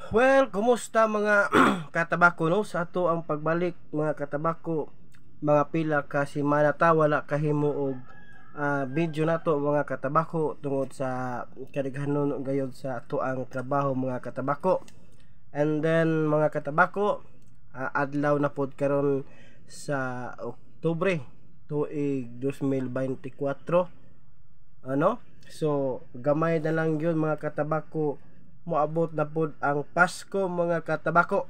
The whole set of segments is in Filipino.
Well, kumusta mga katabako no? Sa ato ang pagbalik mga katabako, mga pila ka semana ta wala kahimo og video nato mga katabako tungod sa kadighanon gayud sa ato ang trabaho mga katabako. And then mga katabako, adlaw na pod karon sa Oktubre tuig 2024. So gamay na lang yun mga katabako, moabot na pod ang Pasko mga katabako.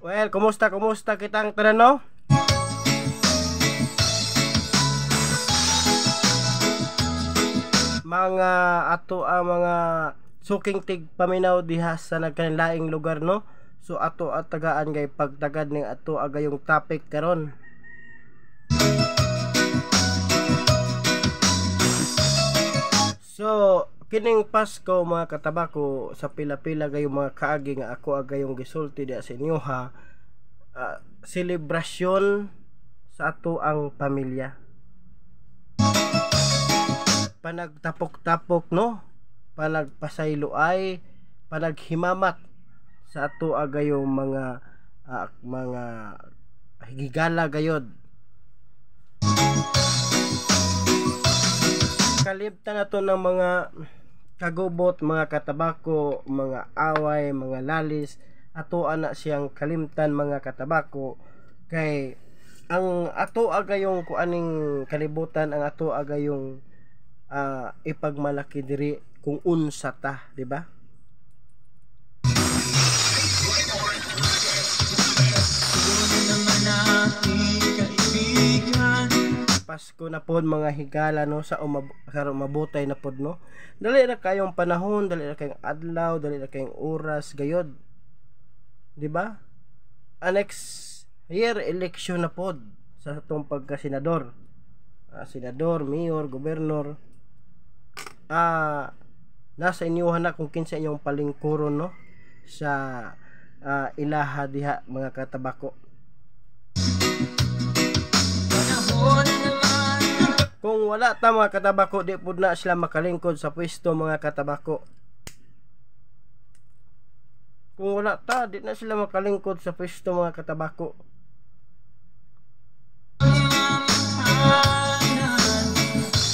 Well, kumusta kitang tanan no? Mga ato ang mga suking tig paminaw diha sa nagkanilaing lugar no. So ato at tagaan gay pagtagad ning ato agayong topic karon. So kining Pasko mga katabako, sa pila-pila gayong mga kaagi nga ako agayong gisulti diha sa inyo ha. Selebrasyon sa ato ang pamilya. Panagtapok-tapok no, panagpasayloay, panaghimamat sa ato agayong mga higigala gayod. Kalibtan nato ng mga kagubot mga katabako, mga away, mga lalis, ato ana siyang kalimtan mga katabako, kay ang ato agayong kuaning kalibutan, ang ato agayong ipagmalaki diri kung unsa ta, di ba? Pasko na pod mga higala no, sa umabotay na pod no. Dali na kayong panahon, dali na kayong adlaw, dali na kayong oras gayod. Di ba? Next year election na pod sa atong pagka-senador. Senador, mayor, gobernador. Nasa inyuhan na kung kinsa inyong palingkuron no sa ilaha diha mga katabako. Kung wala ta mga katabako, di pud na sila makalingkod sa pwesto mga katabako. Kung wala ta, di na sila makalingkod sa pwesto mga katabako.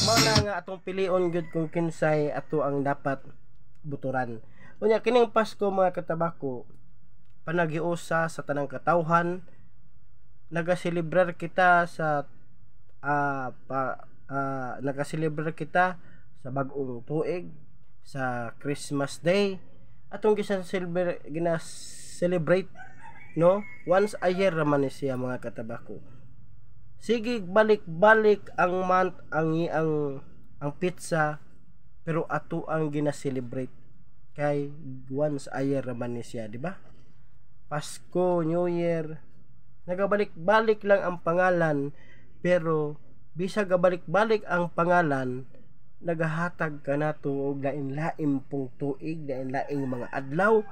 Mao nga atong pilion gud kung kinsay ato ang dapat buturan. Unya kining Pasko mga katabako, panagiusa sa tanang katawhan, nagaselebrar kita sa nagaselebrar kita sa bag-ong tuig, sa Christmas Day, atong gina-celebrate no, once a year raman ni siya mga katabako. Sige balik-balik ang month ang pizza, pero ato ang gina-celebrate kay once a year raman ni siya, di ba? Pasko, New Year, nagabalik-balik lang ang pangalan, pero bisag gabalik-balik ang pangalan, nagahatag ka nato og lain-lain pong tuig, lain-laing mga adlaw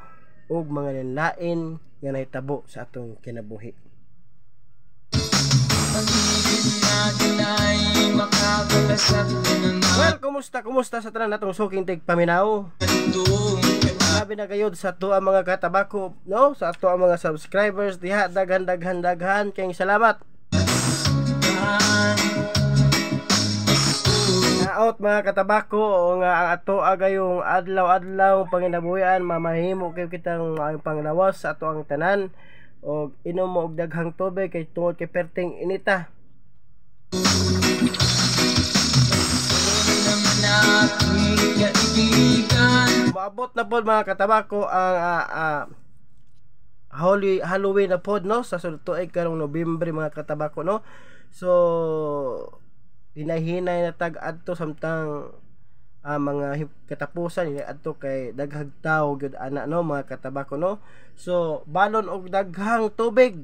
og mga lain nga nahitabo sa atong kinabuhi. Well, kumusta sa tanan natong suking tig paminaw? Sabi na gayud sa ato ang mga katabako no, sa ato ang mga subscribers diha, daghan kayong salamat. Out mga katabako, o nga ang ato agayong adlaw panginabuhian, mamahimo kayo kitang panglawas sa ato ang tanan, o inom mo og daghang tubig kay tungod kay perting inita. Maabot na pod mga katabako ang Halloween na pod no, sa sulod tuig karong Nobyembre mga katabako no. So hinahinay na tag-adto samtang mga katapusan ni adto kay daghang tawo gyud ana no mga katabako no. So balon og daghang tubig.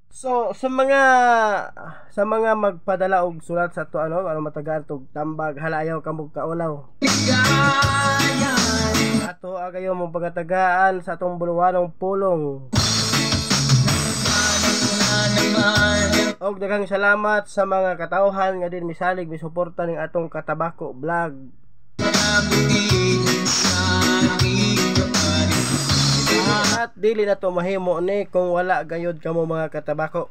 So sa mga magpadala og sulat sa to ano matagaan tog tambag halayaw kamog kaulaw. Ato kayo mong pagatagaan sa atong buluwanong pulong. Og daghang salamat sa mga katawhan nga din misalig misuporta ning atong Katabako vlog. At dili na to mahimo ni kung wala gayud kamo mga katabako.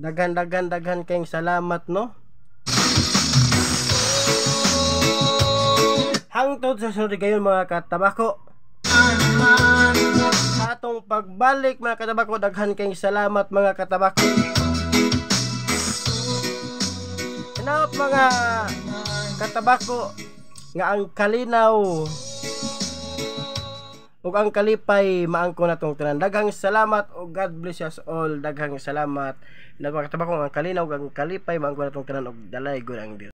Daghan kayong salamat no. Hangtod sa sunod kayon mga katabako. Sa atong pagbalik mga katabako, daghan kayong salamat mga katabako. Inaot mga katabako nga ang kalinaw ug ang kalipay maangko natong tanan. Daghang salamat ug God bless us all. Daghang salamat na mga katabako, ang kalinaw ug ang kalipay maangko natong tanan ug dalay gud ang Dios.